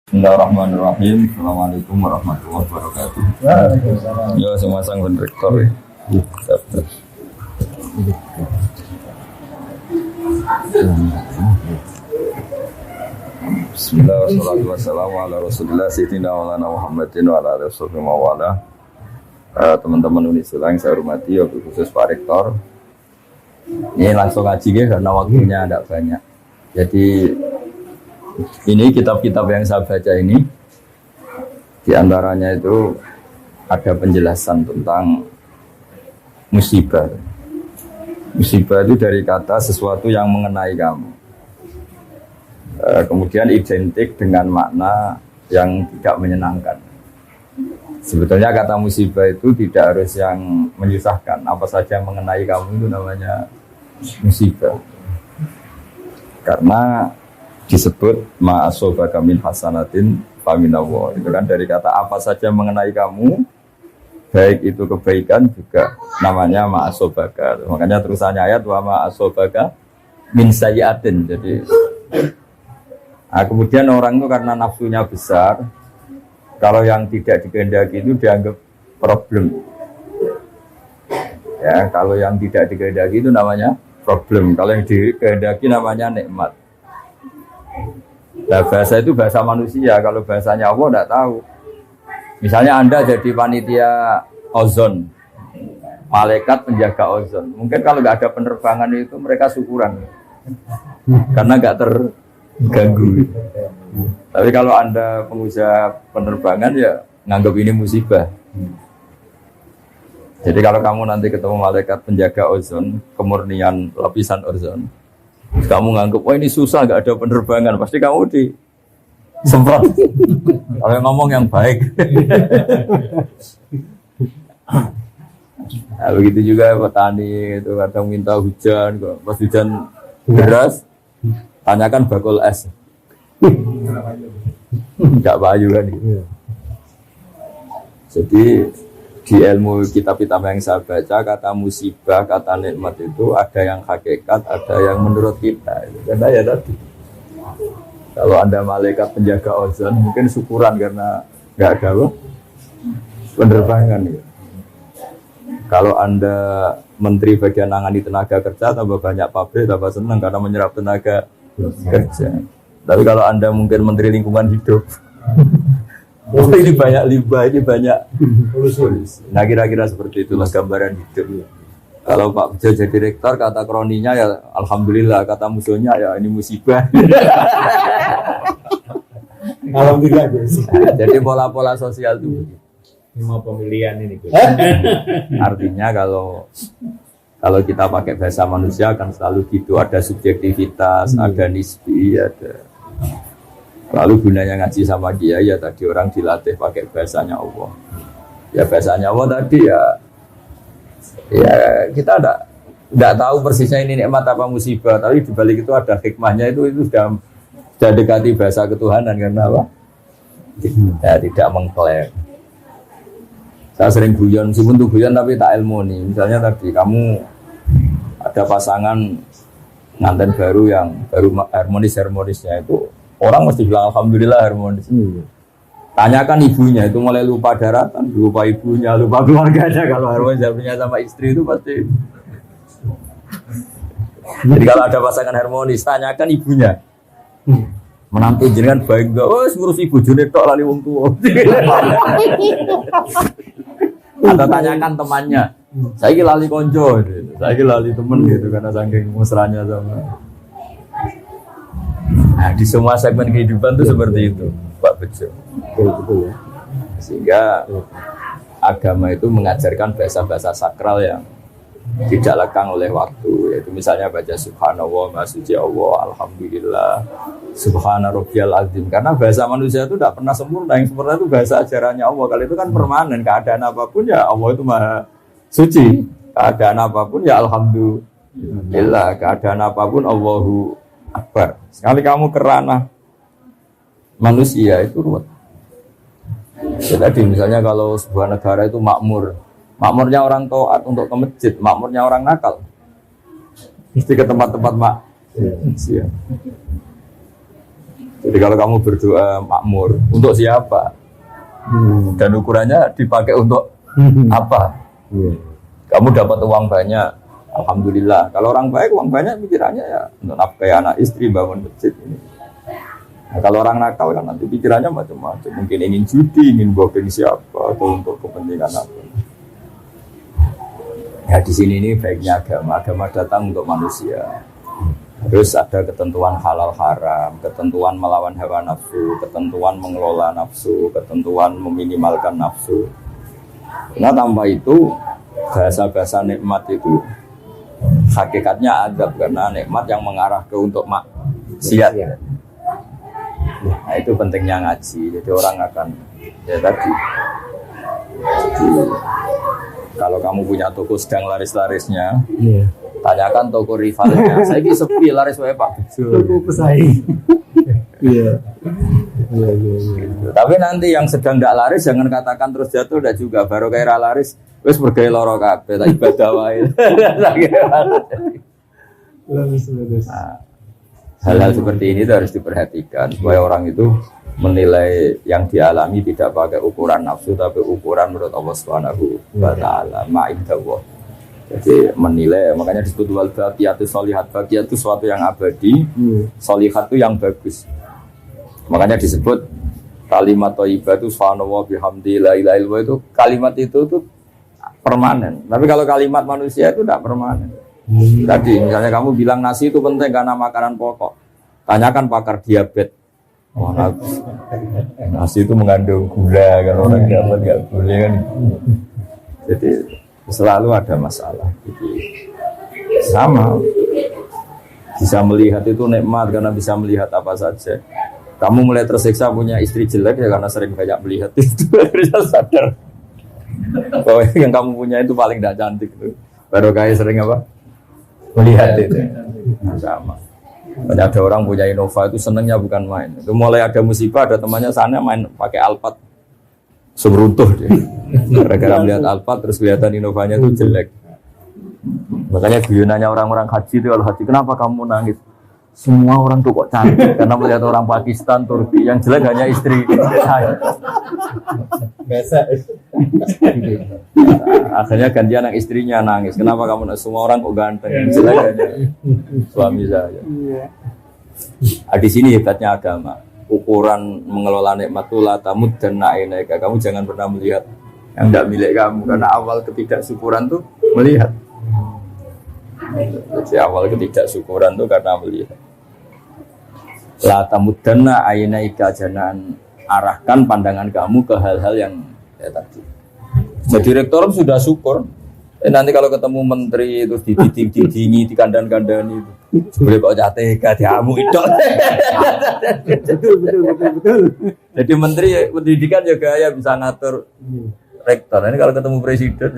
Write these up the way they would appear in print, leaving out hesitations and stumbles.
Bismillahirrahmanirrahim. Assalamualaikum warahmatullahi wabarakatuh. Ya, semua sang rektor ya. Bismillahirrahmanirrahim. Wassalamu ala rasulillah sayyidina maulana Muhammadin wa ala alihi wasallam. Teman-teman Unisula yang saya hormati, khusus Pak Rektor. Ini langsung ngaji ya, karena waktunya tidak banyak. Jadi ini kitab-kitab yang saya baca ini, diantaranya itu ada penjelasan tentang musibah. Musibah itu dari kata sesuatu yang mengenai kamu. Kemudian identik dengan makna yang tidak menyenangkan. Sebetulnya kata musibah itu tidak harus yang menyusahkan. Apa saja yang mengenai kamu itu namanya musibah. Karena disebut ma'asobaka min hasanatin faminallah. Itu kan dari kata apa saja mengenai kamu, baik itu kebaikan juga namanya ma'asobaka. Makanya terusannya ayat wa ma'asobaka min sayyiatin. Jadi kemudian orang itu karena nafsunya besar, kalau yang tidak dikehendaki itu dianggap problem. Ya, kalau yang tidak dikehendaki itu namanya problem. Kalau yang dikehendaki namanya nikmat. Nah, bahasa itu bahasa manusia. Kalau bahasanya Allah tidak tahu. Misalnya Anda jadi panitia ozon, malaikat penjaga ozon. Mungkin kalau nggak ada penerbangan itu mereka syukuran, karena nggak terganggu. Tapi kalau Anda pengusaha penerbangan ya nganggap ini musibah. Jadi kalau kamu nanti ketemu malaikat penjaga ozon, kemurnian lapisan ozon, kamu nganggap, wah ini susah, gak ada penerbangan, pasti kamu disemprot. Kalau ngomong yang baik. Nah, begitu juga petani itu kadang minta hujan, pas hujan deras, tanyakan bakul es. Gak payu kan gitu. Jadi di ilmu kitab-kitab yang saya baca, kata musibah, kata nikmat itu ada yang hakikat, ada yang menurut kita. Karena ya tadi, kalau Anda malaikat penjaga ozon, mungkin syukuran karena nggak ada penerbangan. Ya. Kalau Anda menteri bagian nangani tenaga kerja, tambah banyak pabrik, tambah senang karena menyerap tenaga kerja. Tapi kalau Anda mungkin menteri lingkungan hidup, oh ini banyak limbah, ini banyak polusi. Nah kira-kira seperti itulah gambaran hidup. Kalau Pak Bejo jadi rektor, kata kroninya ya alhamdulillah, kata musuhnya ya ini musibah. Alhamdulillah. Jadi pola-pola sosial itu Mau pemilihan ini. artinya kalau kita pakai bahasa manusia kan selalu gitu, ada subjektivitas, ada nisbi, ada. Lalu gunanya ngaji sama dia ya tadi orang dilatih pakai bahasanya Allah. Ya bahasanya Allah tadi ya kita tidak tahu persisnya ini nikmat apa musibah, tapi dibalik itu ada hikmahnya, itu sudah dekati bahasa ketuhanan karena apa? Ya tidak mengklaim. Saya sering guyon, meskipun tuh guyon tapi tak ilmu nih. Misalnya tadi kamu ada pasangan nganten baru yang baru harmonisnya itu. Orang mesti bilang alhamdulillah harmonis. Tanyakan ibunya, itu mulai lupa daratan, lupa ibunya, lupa keluarganya. Kalau harmonis punya sama istri itu pasti. Jadi kalau ada pasangan harmonis, tanyakan ibunya. Menantu jenengan baik enggak? Oh, ngurus ibu june tok lali wong tuwa. Atau tanyakan temannya. Saiki lali konco, saiki lali temen gitu karena saking mesranya sama. Nah, di semua segmen kehidupan itu seperti itu, Pak Bejo. Betul ya. Sehingga agama itu mengajarkan bahasa-bahasa sakral yang tidak lekang oleh waktu. Yaitu misalnya baca subhanallah, maha suci Allah, alhamdulillah, subhana rabbiyal azim. Karena bahasa manusia itu tidak pernah sempurna. Yang sempurna itu bahasa ajarannya Allah. Kalau itu kan permanen, keadaan apapun ya Allah itu maha suci. Keadaan apapun ya alhamdulillah. Keadaan apapun Allahu Akbar. Sekali kamu kerana manusia itu ruwet. Ya, tadi misalnya kalau sebuah negara itu makmur, makmurnya orang taat untuk ke masjid, makmurnya orang nakal, mesti ke tempat-tempat maksiat. Jadi kalau kamu berdoa makmur, untuk siapa? Dan ukurannya dipakai untuk apa? Kamu dapat uang banyak, alhamdulillah. Kalau orang baik uang banyak pikirannya ya untuk nafkahi anak istri, bangun masjid ini. Nah, kalau orang nakal kan nanti pikirannya macam-macam. Mungkin ingin judi, ingin booking siapa, atau untuk kepentingan apa. Ya di sini ini baiknya agama. Agama datang untuk manusia. Terus ada ketentuan halal haram, ketentuan melawan hawa nafsu, ketentuan mengelola nafsu, ketentuan meminimalkan nafsu. Nah tanpa itu bahasa-bahasa nikmat itu hakikatnya adab, karena nikmat yang mengarah ke untuk maksiat. Nah itu pentingnya ngaji. Jadi orang akan ya tadi. Jadi, kalau kamu punya toko sedang laris-larisnya, tanyakan toko rivalnya. Saya ini sepi laris wae Pak. Toko pesaing. Iya. Tapi nanti yang sedang tidak laris jangan katakan terus jatuh, tidak juga. Baru kayak laris, wes bergaya loro kabeh, tak ibadah wae. Nah, hal-hal seperti ini harus diperhatikan supaya orang itu menilai yang dialami tidak pakai ukuran nafsu tapi ukuran menurut Allah Subhanahu wa taala, ma'indahu. Jadi menilai, makanya disebut wal baqiyatu sholihat. Baqiyat itu sesuatu yang abadi, sholihat itu yang bagus. Makanya disebut kalimat thayyibah itu subhanallah bihamdi la ilaha illallah, itu kalimat itu tuh permanen. Tapi kalau kalimat manusia itu tidak permanen. Tadi misalnya kamu bilang nasi itu penting karena makanan pokok. Tanyakan pakar diabetes. Oh, nasi itu mengandung gula, kalau orang dapat nggak boleh kan. Jadi selalu ada masalah. Jadi sama bisa melihat itu nikmat karena bisa melihat apa saja. Kamu mulai tersiksa punya istri jelek ya karena sering banyak melihat itu. Bisa sadar bahwa yang kamu punya itu paling tidak cantik itu. Baru kayak sering apa? Melihat itu. Nah, sama. Banyak ada orang punya Innova itu senangnya bukan main. Itu mulai ada musibah, ada temannya sana main pakai Alphard, seberuntuh dia. Gara-gara melihat Alphard terus kelihatan Innovanya itu jelek. Makanya guyonannya orang-orang haji itu, kalau haji kenapa kamu nangis? Semua orang tuh kok cantik karena melihat orang Pakistan, Turki, yang jelek hanya istri. Biasa. Akhirnya gantian yang istrinya nangis. Kenapa kamu nangis? Semua orang kok ganteng, yang jelek hanya suami saya. Di sini hebatnya agama. Ukuran mengelola nikmat itu la tamud dan na'inaika. Kamu jangan pernah melihat yang tidak milik kamu, karena awal ketidaksyukuran tuh melihat. Jadi awal ketidaksyukuran tuh karena melihat. La tamuddanna ainaika, jangan arahkan pandangan kamu ke hal-hal yang ya tadi. Jadi rektor sudah syukur. Nanti kalau ketemu menteri terus dididing-didingi, dikandang-kandani itu. Boleh kok jateka diamu itu. Betul. Jadi menteri pendidikan juga ya bisa ngatur rektor. Ini kalau ketemu presiden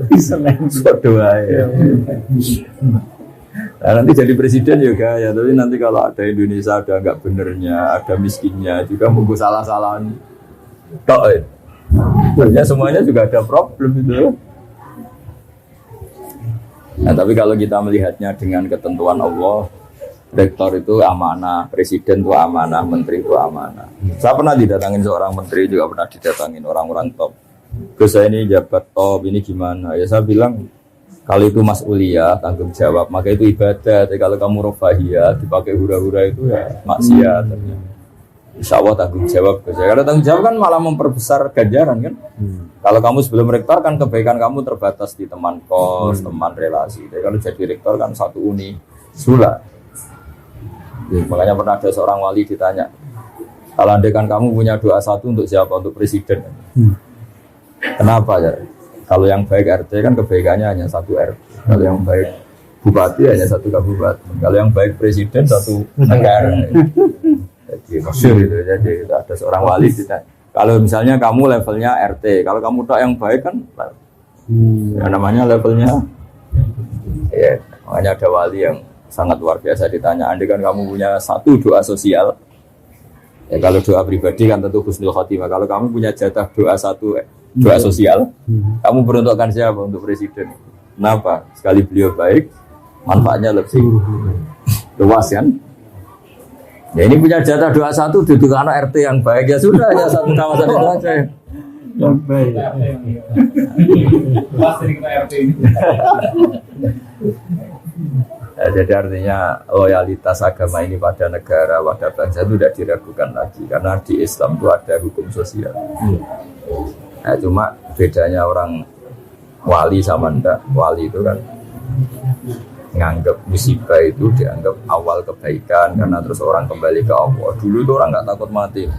bisa doa ya. Nah, nanti jadi presiden juga ya, tapi nanti kalau ada Indonesia ada enggak benernya, ada miskinnya juga munggu salah-salahan. Sebenarnya semuanya juga ada problem itu. Nah, tapi kalau kita melihatnya dengan ketentuan Allah, rektor itu amanah, presiden itu amanah, menteri itu amanah. Saya pernah didatangin seorang menteri, juga pernah didatangin orang-orang top. Terus saya ini jabat top, ini gimana? Ya saya bilang, kalau itu mas'uliyah, tanggung jawab, maka itu ibadah. Tapi kalau kamu rofahiyah, dipakai hura-hura itu ya maksiat. Insya Allah tanggung jawab. Kalau tanggung jawab kan malah memperbesar ganjaran kan. Kalau kamu sebelum rektor kan kebaikan kamu terbatas di teman kos, teman relasi. Tapi kalau jadi rektor kan satu uni sula. Makanya pernah ada seorang wali ditanya, kalau andaikan kamu punya doa satu untuk siapa? Untuk presiden. Kenapa ya? Kalau yang baik RT kan kebaikannya hanya satu RT. Kalau yang baik bupati hanya satu kabupaten. Kalau yang baik presiden satu negara. Jadi masyhur itu. Jadi ada seorang wali ditanya, kalau misalnya kamu levelnya RT, kalau kamu tak yang baik kan, ya namanya levelnya. Ya, makanya ada wali yang sangat luar biasa ditanya, andai kan kamu punya satu doa sosial, ya kalau doa pribadi kan tentu husnul khotimah. Kalau kamu punya jatah doa satu doa sosial, kamu peruntukkan siapa untuk presiden? Kenapa? Sekali beliau baik, manfaatnya lebih luas kan? Ya ini punya jatah 21 duduk anak RT yang baik ya sudah ya satu kawasan itu aja. Yang baik. Pas dari kita RT ini. Ya, jadi artinya loyalitas agama ini pada negara, pada bangsa itu tidak diragukan lagi karena di Islam itu ada hukum sosial. Nah, cuma bedanya orang wali sama ndak, wali itu kan nganggap musibah itu dianggap awal kebaikan karena terus orang kembali ke Allah. Dulu itu orang nggak takut mati.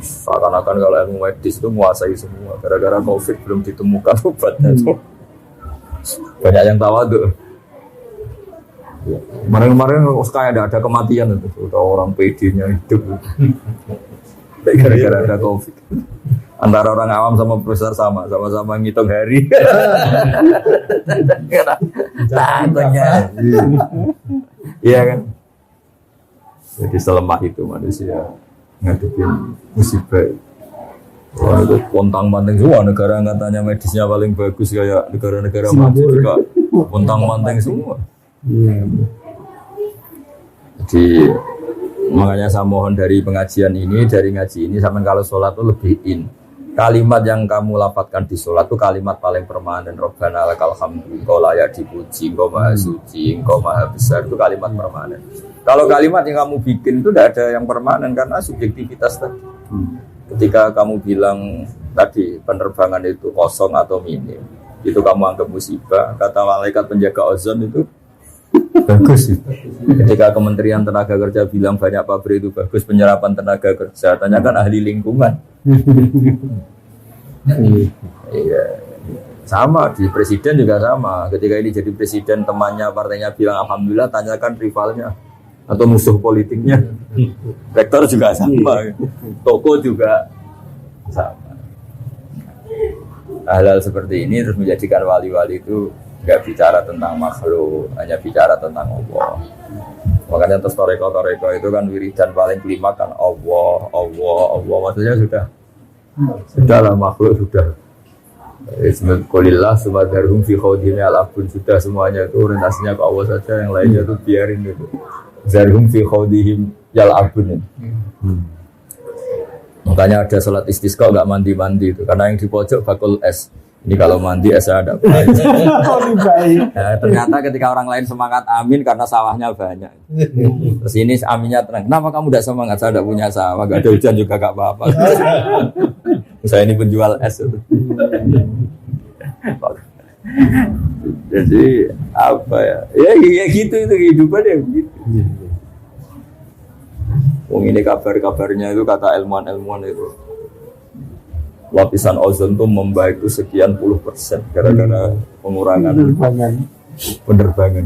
Seakan-akan kalau ilmu medis itu menguasai semua. Gara-gara COVID belum ditemukan obatnya itu. Banyak yang tawaduk. Kemarin-kemarin kayak ada kematian itu. Udah orang PD-nya hidup. Gara-gara ada COVID. Antara orang awam sama profesor sama-sama ngitung hari. Tanya. Iya kan? Jadi selemah itu manusia ngadepin musibah. Wah, itu pontang-panting semua negara yang katanya medisnya paling bagus kayak negara-negara maju juga pontang-panting semua. Jadi makanya saya mohon dari pengajian ini, dari ngaji ini sampai kalau sholat itu lebih in. Kalimat yang kamu lafadzkan di sholat itu kalimat paling permanen. Rabbana lakal hamdu, engkau layak dipuji, engkau maha suci, engkau maha besar. Itu kalimat permanen. Kalau kalimat yang kamu bikin itu tidak ada yang permanen karena subjektivitas tadi. Ketika kamu bilang tadi penerbangan itu kosong atau minim, itu kamu anggap musibah. Kata malaikat penjaga ozon itu bagus. Ketika Kementerian Tenaga Kerja bilang banyak pabrik itu bagus penyerapan tenaga kerja, tanyakan ahli lingkungan. Iya, sama di presiden juga sama. Ketika ini jadi presiden temannya partainya bilang alhamdulillah, tanyakan rivalnya atau musuh politiknya. Rektor juga sama, toko juga sama. Hal-hal seperti ini terus menjadikan wali-wali itu nggak bicara tentang makhluk, hanya bicara tentang Allah. Makanya terus toreko itu kan wiridan paling kelima kan Allah. Maksudnya sudahlah makhluk sudah. Bismillahirrahmanirrahim. Sumadarhum fi khawdini al-abun, sudah semuanya itu orientasinya ke Allah saja, yang lainnya itu biarin gitu. Zarhum fi khawdihim yal-abun. Makanya ada sholat istisqa nggak mandi itu karena yang di pojok bakul es. Ini kalau mandi saya ada baik. Nah, ternyata ketika orang lain semangat amin karena sawahnya banyak. Terus ini aminnya tenang. Kenapa kamu tidak semangat? Saya tidak punya sawah, gak ada hujan juga gak apa-apa. Saya ini penjual es. Jadi apa ya? Ya gitu itu kehidupan ya gitu. Ini kabar-kabarnya itu kata ilmuwan itu. Lapisan ozon itu membaik itu sekian puluh % gara-gara pengurangan penerbangan.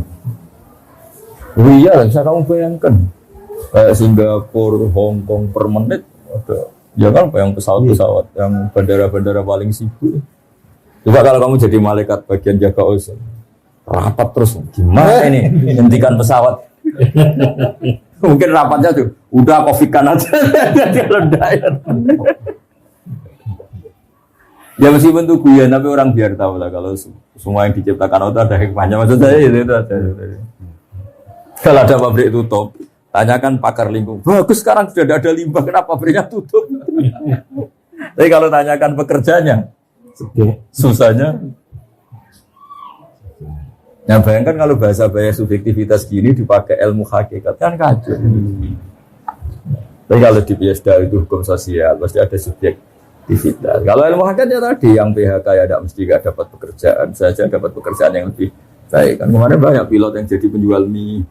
Oh iya, saya kamu bayangkan kayak Singapura, Hong Kong per menit ada. Ya kan, yang pesawat-pesawat, yang bandara-bandara paling sibuk. Coba kalau kamu jadi malaikat bagian jaga ozon, rapat terus, gimana ini? Hentikan pesawat. Mungkin rapatnya tuh, udah COVID-kan aja, dia ledayan. Ya meskipun itu guyon, tapi orang biar tahu lah kalau semua yang diciptakan Allah ada hikmahnya. Maksud saya itu ada. Kalau ada pabrik tutup, tanyakan pakar lingkungan. Bagus sekarang sudah ada limbah, kenapa pabriknya tutup? Tapi kalau tanyakan pekerjanya, susahnya. Nah bayangkan kalau bahasa subjektivitas gini dipakai ilmu hakikat kan kacau. Tapi kalau di PSDA itu hukum sosial, pasti ada subjektivitas. Kalau ilmu hakikat ya tadi yang PHK ya tidak mesti gak dapat pekerjaan, saja dapat pekerjaan yang lebih baik. Kan kemarin banyak pilot yang jadi penjual mie.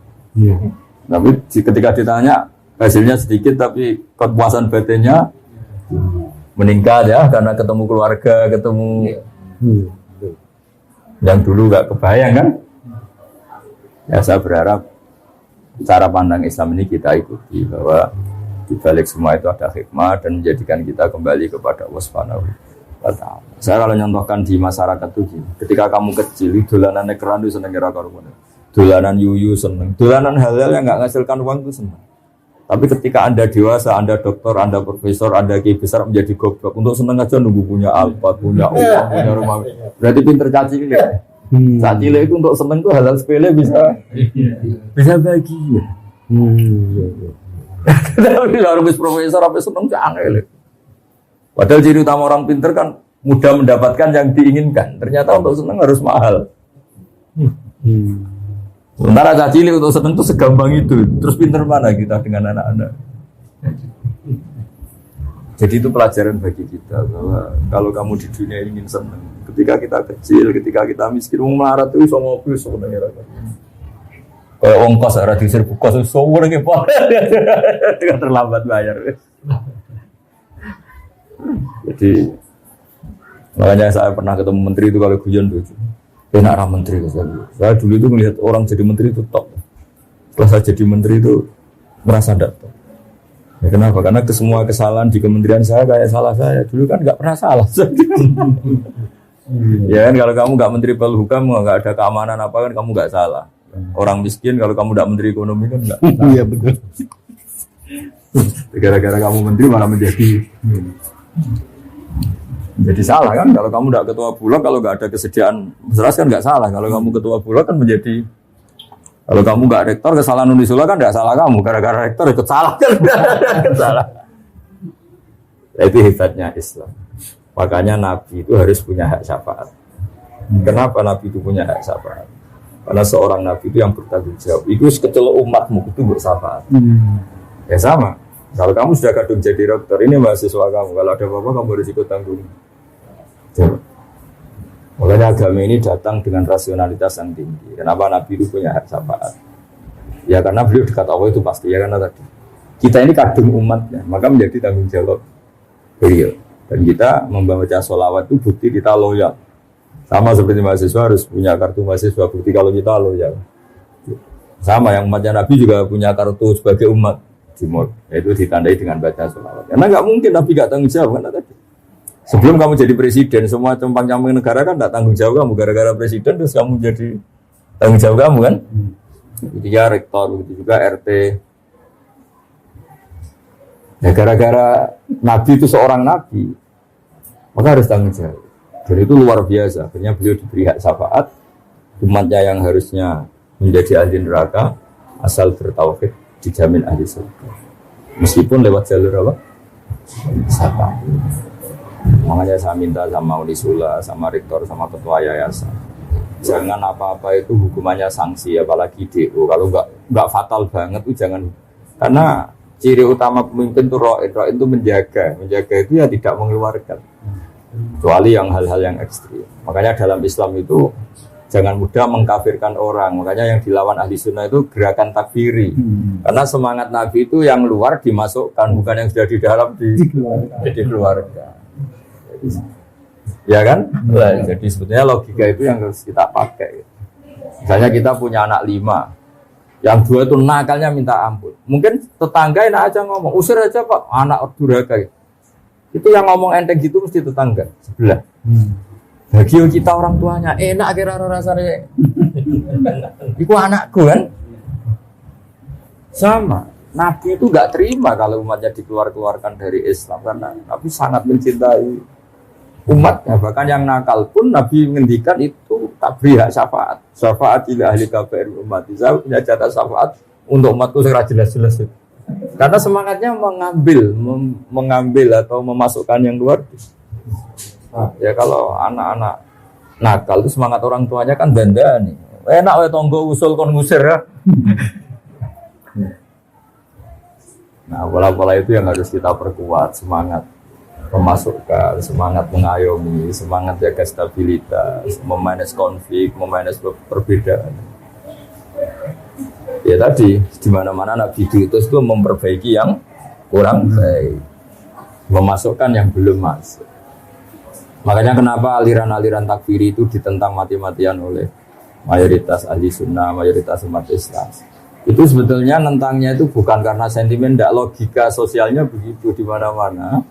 Tapi ketika ditanya hasilnya sedikit tapi kepuasan batinnya meningkat ya karena ketemu keluarga, ketemu yang dulu gak kebayang kan. Ya saya berharap cara pandang Islam ini kita ikuti bahwa di balik semua itu ada hikmah dan menjadikan kita kembali kepada Allah Subhanahu wa ta'ala. Saya kalau nyontohkan di masyarakat itu ketika kamu kecil, dolanan keran itu seneng kira-kira. Dolanan yuyu seneng. Dolanan hal-hal yang enggak menghasilkan uang itu seneng. Tapi ketika Anda dewasa, Anda dokter, Anda profesor, Anda kiai besar menjadi goblok. Untuk seneng aja nunggu punya Alphard, punya uang, punya rumah. Berarti pinter caci ini. Caci itu untuk seneng itu hal-hal sepele bisa bahagia. Tapi harus profesor apa seneng angel. Padahal ciri utama orang pinter kan mudah mendapatkan yang diinginkan. Ternyata untuk seneng harus mahal. Sementara caci cilik untuk seneng itu segampang itu. Terus pinter mana kita dengan anak-anak? Jadi itu pelajaran bagi kita bahwa kalau kamu di dunia ingin senang, ketika kita kecil, ketika kita miskin, melarat itu bisa ngopi sebenarnya. Kayak ongkos ada di serbu kos, semua orang apa? Tidak terlambat bayar. Jadi makanya saya pernah ketemu menteri itu kalau guyon lucu. Enak orang menteri saya dulu itu melihat orang jadi menteri itu top. Setelah saya jadi menteri itu merasa tidak top. Ya, kenapa? Karena semua kesalahan di kementerian saya kayak salah saya. Dulu kan nggak pernah salah. Ya kan kalau kamu nggak menteri Polhukam, nggak ada keamanan apa kan kamu nggak salah. Orang miskin kalau kamu nggak menteri ekonomi kan nggak. Iya betul. Gara-gara kamu menteri malah menjadi salah kan. Kalau kamu nggak ketua bulog, kalau nggak ada kesediaan beras kan nggak salah. Kalau kamu ketua bulog kan menjadi. Kalau kamu nggak rektor, kesalahan Unisula kan nggak salah kamu. Gara-gara rektor ikut salah kan, salah. Itu hebatnya Islam. Makanya Nabi itu harus punya hak syafaat. Kenapa Nabi itu punya hak syafaat? Karena seorang Nabi itu yang bertanggung jawab. Itu sekecelok umatmu itu bersyafaat. Ya sama. Kalau kamu sudah kadung jadi rektor, ini mahasiswa kamu. Kalau ada apa-apa kamu harus ikut tanggung jawab. Makanya agama ini datang dengan rasionalitas yang tinggi. Kenapa Nabi itu punya hak syafaat? Ya karena beliau dekat Allah itu pasti. Ya karena tadi kita ini kadung umatnya, maka menjadi tanggung jawab beliau. Dan kita membaca sholawat itu bukti kita loyal. Sama seperti mahasiswa harus punya kartu mahasiswa, bukti kalau kita loyal. Sama yang umatnya Nabi juga punya kartu sebagai umat. Yaitu ditandai dengan baca sholawat. Karena nggak mungkin Nabi nggak tanggung jawab karena tadi. Sebelum kamu jadi presiden, semua campang-camping negara kan tidak tanggung jawab kamu. Gara-gara presiden terus kamu jadi tanggung jawab kamu kan. Begitu ya rektor, begitu juga RT. Ya gara-gara Nabi itu seorang Nabi, maka harus tanggung jawab. Dan itu luar biasa. Akhirnya beliau diberi hak syafaat. Umatnya yang harusnya menjadi ahli neraka, asal bertauhid dijamin ahli surga. Meskipun lewat jalur apa? Syafaat. Makanya saya minta sama Unisula, sama rektor, sama ketua yayasan, jangan apa-apa itu hukumannya sanksi, apalagi DO. Kalau nggak fatal banget tuh jangan. Karena ciri utama pemimpin itu ra'id itu menjaga itu ya tidak mengeluarkan. Kecuali yang hal-hal yang ekstrim. Makanya dalam Islam itu jangan mudah mengkafirkan orang. Makanya yang dilawan ahli sunnah itu gerakan takfiri. Karena semangat Nabi itu yang luar dimasukkan, bukan yang sudah di dalam dikeluarkan. Ya kan? Nah, jadi sebetulnya logika itu yang harus kita pakai. Misalnya kita punya anak 5, yang 2 itu nakalnya minta ampun. Mungkin tetangga enak aja ngomong, usir aja Pak, anak durhaka. Itu yang ngomong enteng gitu mesti tetangga sebelah. Bagi kita orang tuanya enak kira rasanya. Iku anakku kan. Sama. Nabi itu nggak terima kalau umatnya dikeluarkan dari Islam karena Nabi sangat mencintai umatnya. Bahkan yang nakal pun Nabi menghentikan itu tak beri hak syafaat. Syafaat ila ahli KPR umat. Saya punya jatah syafaat untuk umatku secara jelas-jelas itu. Karena semangatnya mengambil atau memasukkan yang luar. Nah, ya kalau anak-anak nakal itu semangat orang tuanya kan dandani. Enak wae tonggo usul kon ngusir ya. Nah, pola-pola itu yang harus kita perkuat, semangat memasukkan, semangat mengayomi, semangat jaga stabilitas, memanage konflik, memanage perbedaan. Ya tadi, di mana-mana Nabi diutus itu memperbaiki yang kurang baik, memasukkan yang belum masuk. Makanya kenapa aliran-aliran takfiri itu ditentang mati-matian oleh mayoritas ahli sunnah, mayoritas umat Islam. Itu sebetulnya nentangnya itu bukan karena sentimen, tidak logika sosialnya begitu di mana-mana.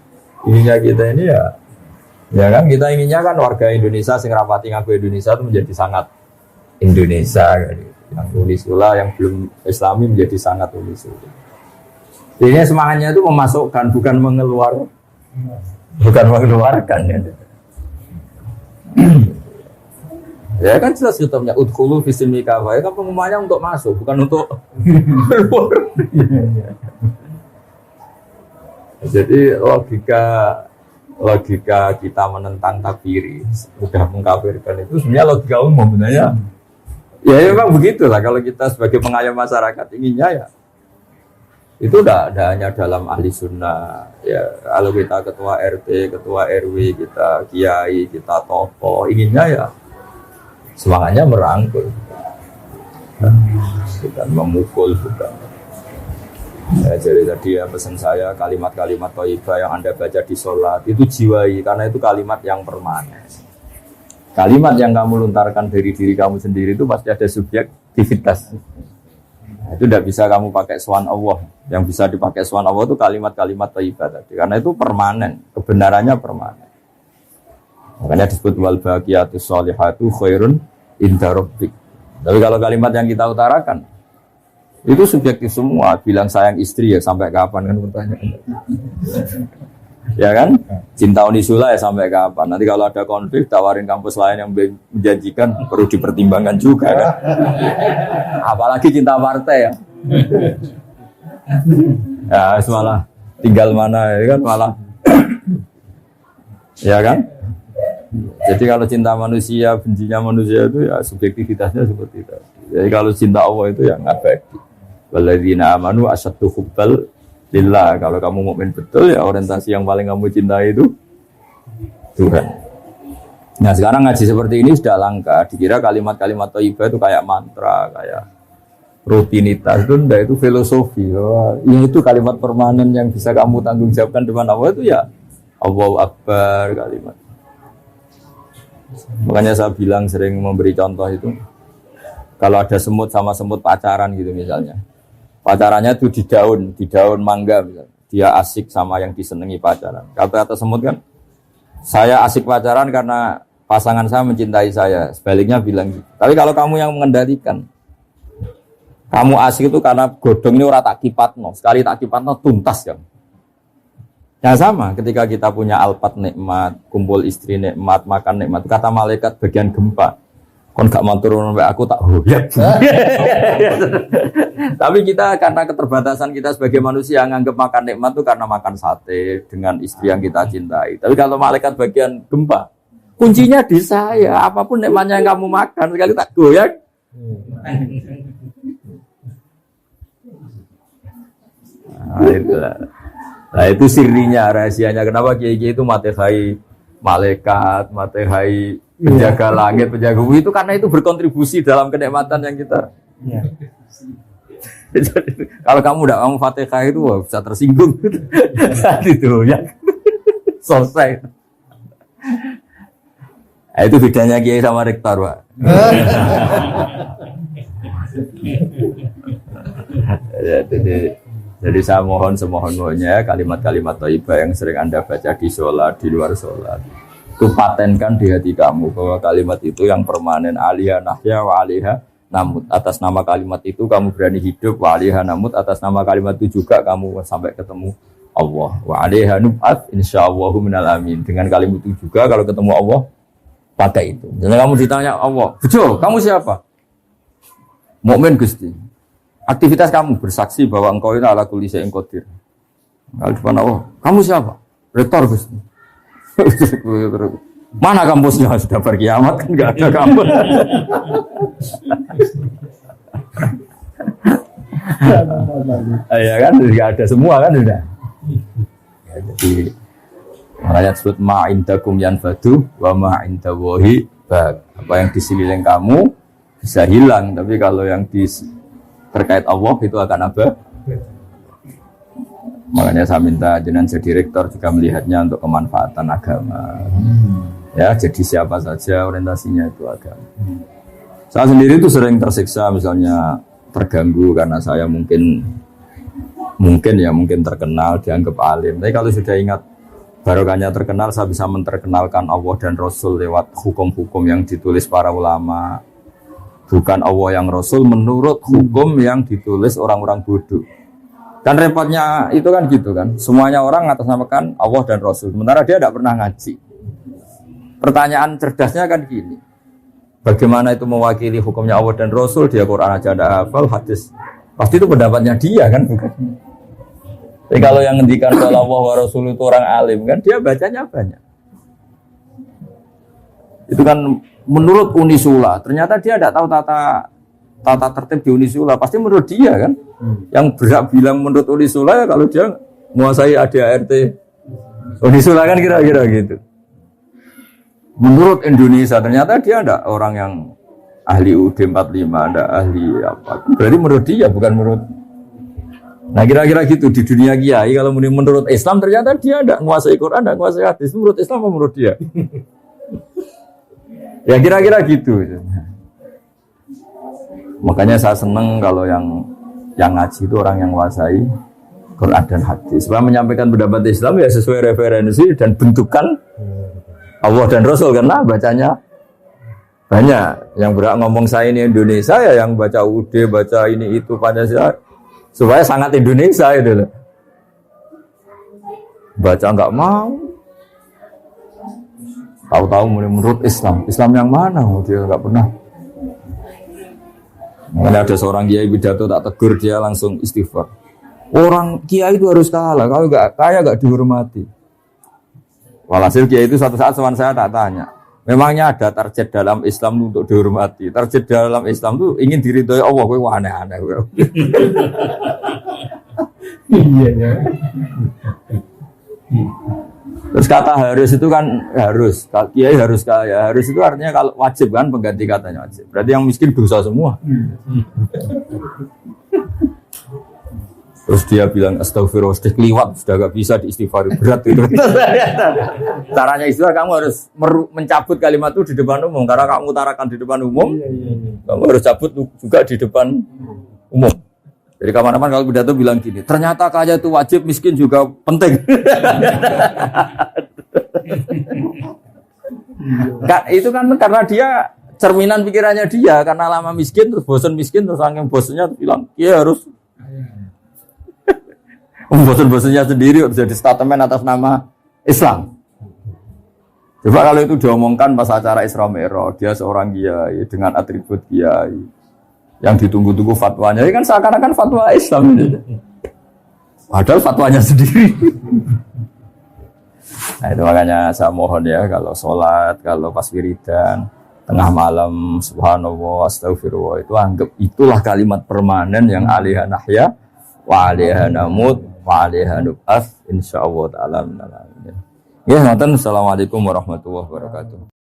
Ininya kita ini ya kan kita inginnya kan warga Indonesia sing rapati ngaku Indonesia itu menjadi sangat Indonesia gitu. Yang Unisula yang belum Islami menjadi sangat Unisula. Ini semangatnya itu memasukkan bukan mengeluarkan ya. Ya kan jelas kitabnya udkhulu fi silmi kafah. Ya kan pengumumannya untuk masuk, bukan untuk keluar. Jadi logika kita menentang takfiri, sudah mengkafirkan itu sebenarnya logika umum sebenarnya. Ya memang begitulah kalau kita sebagai pengayom masyarakat inginnya ya. Itu tidak hanya dalam ahli sunnah ya, kalau kita ketua RT, ketua RW, kita kiai, kita tokoh, inginnya ya semangatnya merangkul, bukan memukul, bukan. Ya, jadi tadi ya pesan saya kalimat-kalimat thayyibah yang Anda baca di sholat itu jiwai, karena itu kalimat yang permanen. Kalimat yang kamu lontarkan dari diri kamu sendiri itu pasti ada subjektivitas. Nah, itu tidak bisa kamu pakai swan Allah. Yang bisa dipakai swan Allah itu kalimat-kalimat thayyibah tadi, karena itu permanen, kebenarannya permanen. Makanya disebut wal baqiyatus sholihatu khairun inda rabbik. Tapi kalau kalimat yang kita utarakan itu subjektif semua. Bilang sayang istri ya sampai kapan kan pertanyaan. Ya kan? Cinta unisula ya sampai kapan? Nanti kalau ada konflik tawarin kampus lain yang menjanjikan, perlu dipertimbangkan juga kan? Apalagi cinta partai ya. Ya malah tinggal mana ya kan malah. Ya kan? Jadi kalau cinta manusia, bencinya manusia itu ya subjektivitasnya seperti itu. Jadi kalau cinta Allah itu yang abadi. Walladzina amanu asyaddu hubbal lillah. Kalau kamu mukmin betul ya orientasi yang paling kamu cintai itu Tuhan. Nah sekarang ngaji seperti ini sudah langka. Dikira kalimat-kalimat thayyibah itu kayak mantra, kayak rutinitas. Itu filosofi. Ya itu kalimat permanen yang bisa kamu tanggung jawabkan depan Allah itu ya Allahu Akbar kalimat. Makanya saya bilang sering memberi contoh itu, kalau ada semut sama semut pacaran gitu misalnya, pacarannya itu di daun mangga misalnya. Dia asik sama yang disenangi pacaran. Kata-kata semut kan, saya asik pacaran karena pasangan saya mencintai saya. Sebaliknya bilang gitu. Tapi kalau kamu yang mengendalikan, kamu asik itu karena godong ini ora tak kipatno. Sekali tak kipatno tuntas kan. Yang sama ketika kita punya alpat nikmat, kumpul istri nikmat, makan nikmat. Kata malaikat bagian gempa, kon gak mau turun sampai aku tak hoyak. Tapi kita karena keterbatasan kita sebagai manusia nganggap makan nikmat itu karena makan sate dengan istri yang kita cintai. Tapi kalau malaikat bagian gempa, kuncinya di saya. Apapun nikmatnya yang kamu makan sekali tak goyak. Nah itu sirinya, rahasianya. Kenapa kiai-kiai itu matehai malaikat, matehai penjaga langit, penjaga bumi itu karena itu berkontribusi dalam kenikmatan yang kita. Ya. Jadi, kalau kamu tidak mau fatihah itu wah, bisa tersinggung. Itu ya. Selesai. Nah, itu bedanya kiai sama rektor, Pak. Jadi saya mohon semohon-mohonnya kalimat-kalimat thayyibah yang sering Anda baca di sholat, di luar sholat, itu patenkan di hati kamu bahwa kalimat itu yang permanen. Aliyah nahya wa aliyah namut. Atas nama kalimat itu kamu berani hidup. Wa aliyah namut. Atas nama kalimat itu juga kamu sampai ketemu Allah. Wa aliyah nub'at insyaallahu minal amin. Dengan kalimat itu juga kalau ketemu Allah pakai itu. Jadi kamu ditanya Allah, bejo, kamu siapa? Mukmin Gusti. Aktivitas kamu bersaksi bahwa engkau ini ala kulli syai'in qadir. Kalau depan Allah, kamu siapa? Rektor Gusti. Mana kampusnya? Sudah berkiamat kan enggak ada kampus. Ya kan enggak ada semua kan sudah. Ya, jadi makanya disebut ma'indakum yanfadu wa ma'indallahi baq. Apa yang di sekeliling kamu bisa hilang, tapi kalau yang di terkait Allah itu akan apa? Makanya saya minta jenengan jadi rektor juga melihatnya untuk kemanfaatan agama. Ya, jadi siapa saja orientasinya itu agama. Saya sendiri itu sering tersiksa misalnya terganggu karena saya mungkin terkenal dianggap alim. Tapi kalau sudah ingat barokahnya terkenal, saya bisa menterkenalkan Allah dan Rasul lewat hukum-hukum yang ditulis para ulama. Bukan Allah yang Rasul menurut hukum yang ditulis orang-orang bodoh. Kan repotnya itu kan gitu kan. Semuanya orang ngatasnamakan Allah dan Rasul. Sementara dia tidak pernah ngaji. Pertanyaan cerdasnya kan gini. bagaimana itu mewakili hukumnya Allah dan Rasul, dia Quran aja tidak hafal, hadis pasti itu pendapatnya dia kan, bukan? Tapi kalau yang ngendikan kalau Allah wa Rasul itu orang alim kan, dia bacanya banyak. Itu kan menurut Unisula, ternyata dia tidak tahu tata tertib di Unisula, pasti menurut dia kan. Yang berhak bilang menurut Unisula ya kalau dia menguasai ADART Unisula kan kira-kira gitu. Menurut Indonesia ternyata dia ada orang yang ahli UD 45, ada ahli apa. Berarti menurut dia bukan menurut. Nah kira-kira gitu di dunia kiai kalau menurut Islam ternyata dia ada menguasai Quran, ada menguasai hadis. Menurut Islam apa menurut dia? Ya kira-kira gitu. Makanya saya senang kalau yang ngaji itu orang yang menguasai Quran dan hadis. Supaya menyampaikan pendapat Islam ya sesuai referensi dan bentukan Allah dan Rasul, karena bacanya banyak. Yang berak ngomong saya ini Indonesia ya yang baca UD, baca ini itu Pancasila supaya sangat Indonesia itu loh. Baca enggak mau. Tahu-tahu menurut Islam yang mana? Dia enggak pernah. Makanya ada seorang kiai pidato tak tegur dia langsung istighfar. Orang kiai itu harus kalah, kalau enggak kaya enggak dihormati. Walhasil kiai itu suatu saat saya tak tanya, memangnya ada target dalam Islam untuk dihormati? Target dalam Islam itu ingin diridhoi Allah, kowe aneh-aneh. Iya ya. Terus kata harus itu kan harus, kiai harus kaya. Harus itu artinya kalau wajib kan, pengganti katanya wajib. Berarti yang miskin dosa semua. Terus dia bilang astagfirullah, sudah keliwat, sudah gak bisa diistighfar, berat itu. Caranya istighfar kamu harus mencabut kalimat itu di depan umum, karena kamu utarakan di depan umum, kamu harus cabut juga di depan umum. Jadi kapan-kapan kalau pidato bilang gini, ternyata kaya itu wajib, miskin juga penting. Itu kan karena dia cerminan pikirannya dia, karena lama miskin terus bosan miskin terus saking bosannya bilang, iya harus. Bosan-bosannya sendiri jadi statement atas nama Islam. Coba kalau itu diomongkan pas acara Isra Mi'raj, dia seorang kiai dengan atribut kiai yang ditunggu-tunggu fatwanya, ini kan seakan-akan fatwa Islam. Padahal fatwanya sendiri. Nah itu makanya saya mohon ya, kalau sholat, kalau pas wiridan, tengah malam, subhanallah, astagfirullah, itu anggap itulah kalimat permanen yang alaiha nahya wa alaiha namut wa alaiha nub'ats insyaallah ta'ala. Ya, ngoten. Assalamualaikum warahmatullahi wabarakatuh.